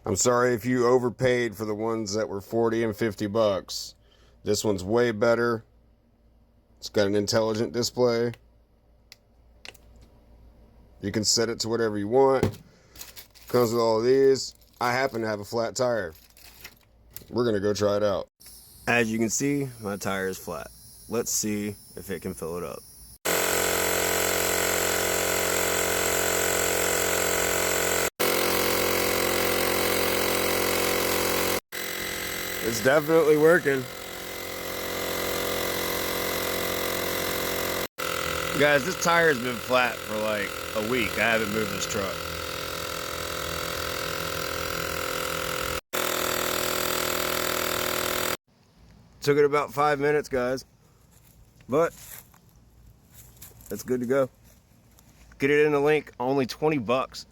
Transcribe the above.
I'm sorry if you overpaid for the ones that were 40 and 50 bucks. This one's way better. It's got an intelligent display. You can set it to whatever you want. Comes with all of these. I happen to have a flat tire. We're going to go try it out. As you can see, my tire is flat. Let's see if it can fill it up. It's definitely working. Guys, this tire's been flat for like a week. I haven't moved this truck. Took it about 5 minutes, guys. But it's good to go. Get it in the link, only 20 bucks.